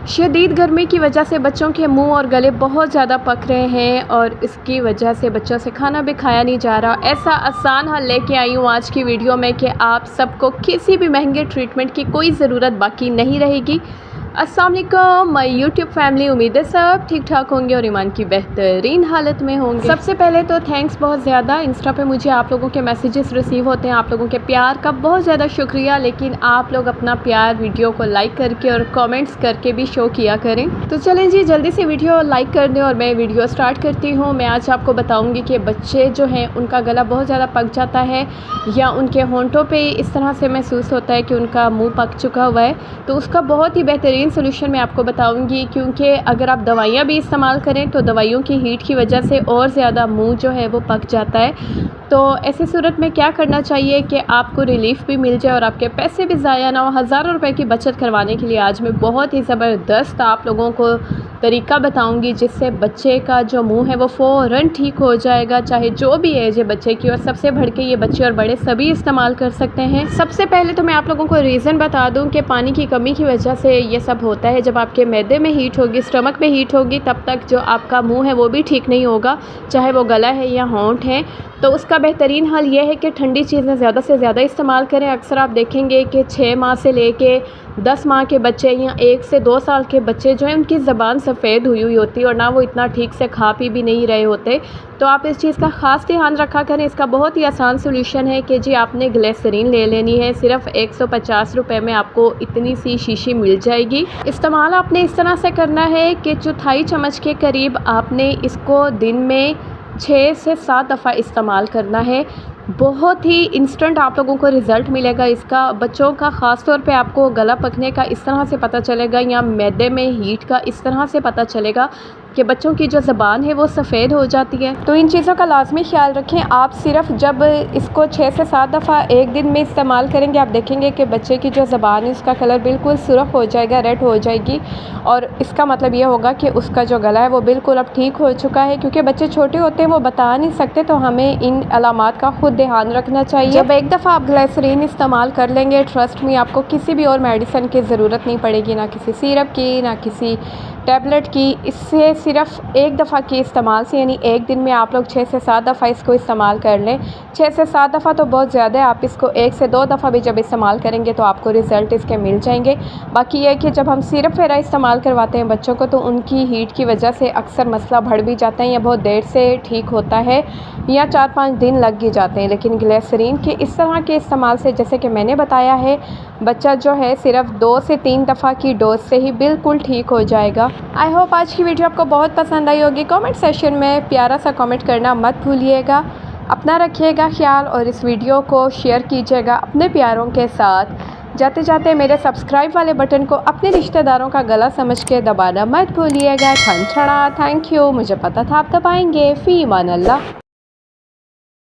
शदीद गर्मी की वजह से बच्चों के मुंह और गले बहुत ज़्यादा पक रहे हैं और इसकी वजह से बच्चों से खाना भी खाया नहीं जा रहा। ऐसा आसान हल लेके आई हूँ आज की वीडियो में कि आप सबको किसी भी महंगे ट्रीटमेंट की कोई ज़रूरत बाकी नहीं रहेगी। अस्सलाम वालेकुम माय यूट्यूब फैमिली, उम्मीद है सब ठीक ठाक होंगे और ईमान की बेहतरीन हालत में होंगे। सबसे पहले तो थैंक्स बहुत ज़्यादा, इंस्टा पे मुझे आप लोगों के मैसेजेस रिसीव होते हैं, आप लोगों के प्यार का बहुत ज़्यादा शुक्रिया। लेकिन आप लोग अपना प्यार वीडियो को लाइक करके और कमेंट्स करके भी शो किया करें। तो चलें जी, जल्दी से वीडियो लाइक कर दें और मैं वीडियो स्टार्ट करती हूँ। मैं आज आपको बताऊँगी कि बच्चे जो हैं उनका गला बहुत ज़्यादा पक जाता है या उनके होंठों पर इस तरह से महसूस होता है कि उनका मुँह पक चुका हुआ है, तो उसका बहुत ही बेहतरीन सोल्यूशन मैं आपको बताऊंगी। क्योंकि अगर आप दवाइयाँ भी इस्तेमाल करें तो दवाइयों की हीट की वजह से और ज़्यादा मुंह जो है वो पक जाता है। तो ऐसी सूरत में क्या करना चाहिए कि आपको रिलीफ़ भी मिल जाए और आपके पैसे भी ज़ाया ना हो। हज़ारों रुपए की बचत करवाने के लिए आज मैं बहुत ही ज़बरदस्त आप लोगों को तरीका बताऊंगी जिससे बच्चे का जो मुंह है वो फ़ौरन ठीक हो जाएगा, चाहे जो भी एज है बच्चे की। और सबसे बढ़ के ये बच्चे और बड़े सभी इस्तेमाल कर सकते हैं। सबसे पहले तो मैं आप लोगों को रीज़न बता दूं कि पानी की कमी की वजह से ये सब होता है। जब आपके मैदे में हीट होगी, स्टमक में हीट होगी, तब तक जो आपका मुँह है वो भी ठीक नहीं होगा, चाहे वो गला है या होंठ है। तो उसका बेहतरीन हल ये है कि ठंडी चीज़ें ज़्यादा से ज़्यादा इस्तेमाल करें। अक्सर आप देखेंगे कि 6 माह से लेके 10 माह के बच्चे या 1 से 2 साल के बच्चे जो हैं उनकी ज़बान सफ़ेद हुई हुई होती है और ना वो इतना ठीक से खा पी भी नहीं रहे होते। तो आप इस चीज़ का ख़ास ध्यान रखा करें। इसका बहुत ही आसान सोल्यूशन है कि जी आपने ग्लिसरीन ले लेनी है। सिर्फ 150 रुपये में आपको इतनी सी शीशी मिल जाएगी। इस्तेमाल आपने इस तरह से करना है कि चौथाई चम्मच के करीब आपने इसको दिन में 6 से 7 दफ़ा इस्तेमाल करना है। बहुत ही इंस्टेंट आप लोगों को रिज़ल्ट मिलेगा इसका। बच्चों का ख़ास तौर पे आपको गला पकने का इस तरह से पता चलेगा या मैदे में हीट का इस तरह से पता चलेगा कि बच्चों की जो ज़बान है वो सफ़ेद हो जाती है। तो इन चीज़ों का लाजमी ख्याल रखें। आप सिर्फ जब इसको 6 से 7 दफ़ा एक दिन में इस्तेमाल करेंगे, आप देखेंगे कि बच्चे की जो ज़बान है उसका कलर बिल्कुल सुर्ख हो जाएगा, रेड हो जाएगी। और इसका मतलब ये होगा कि उसका जो गला है वो बिल्कुल अब ठीक हो चुका है। क्योंकि बच्चे छोटे होते हैं, वो बता नहीं सकते, तो हमें इन अलामात का खुद ध्यान रखना चाहिए। जब एक दफ़ा आप ग्लिसरीन इस्तेमाल कर लेंगे, ट्रस्ट में आपको किसी भी और मेडिसिन की ज़रूरत नहीं पड़ेगी, ना किसी सिरप की, ना किसी टैबलेट की। इससे सिर्फ एक दफ़ा के इस्तेमाल से, यानी एक दिन में आप लोग 6 से 7 दफ़ा इसको इस्तेमाल कर लें। 6 से 7 दफ़ा तो बहुत ज़्यादा है, आप इसको 1 से 2 दफ़ा भी जब इस्तेमाल करेंगे तो आपको रिज़ल्ट इसके मिल जाएंगे। बाकी ये है कि जब हम सिरप वगैरह इस्तेमाल करवाते हैं बच्चों को, तो उनकी हीट की वजह से अक्सर मसला बढ़ भी जाता है या बहुत देर से ठीक होता है या 4-5 दिन लग ही जाते हैं। लेकिन ग्लिसरीन के इस तरह के इस्तेमाल से, जैसे कि मैंने बताया है, बच्चा जो है सिर्फ 2 से 3 दफ़ा की डोज से ही बिल्कुल ठीक हो जाएगा। आई होप आज की वीडियो आपको बहुत पसंद आई होगी। कमेंट सेशन में प्यारा सा कमेंट करना मत भूलिएगा। अपना रखिएगा ख्याल और इस वीडियो को शेयर कीजिएगा अपने प्यारों के साथ। जाते जाते मेरे सब्सक्राइब वाले बटन को अपने रिश्तेदारों का गला समझ के दबाना मत भूलिएगा। थैंक यू, मुझे पता था आप दबाएंगे। फ़ी अमान अल्लाह।